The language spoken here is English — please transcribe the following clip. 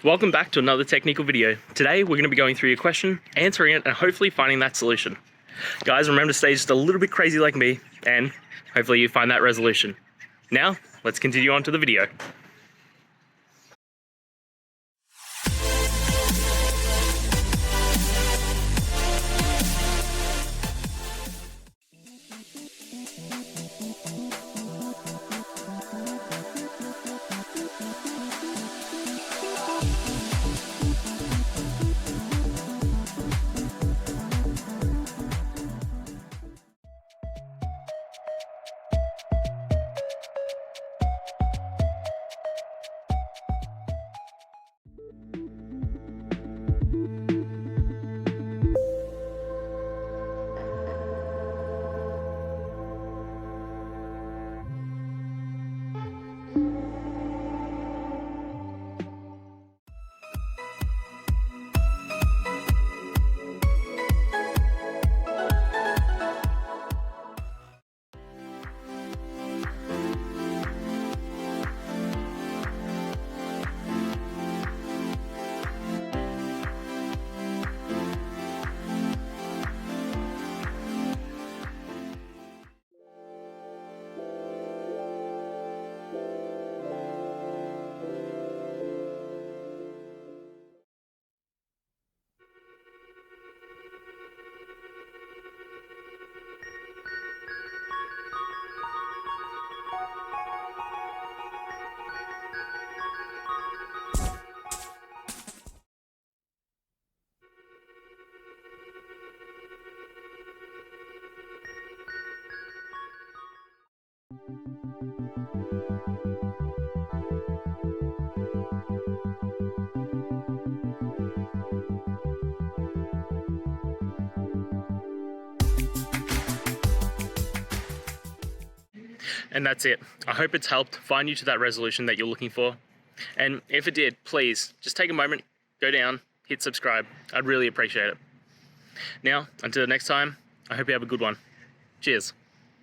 Welcome back to another technical video. Today we're going to be going through your question, answering it, and hopefully finding that solution. Guys, remember to stay just a little bit crazy like me, and hopefully you find that resolution. Now, let's continue on to the video. And that's it. I hope it's helped find you to that resolution that you're looking for. And if it did, please just take a moment, go down, hit subscribe. I'd really appreciate it. Now, until next time, I hope you have a good one. Cheers.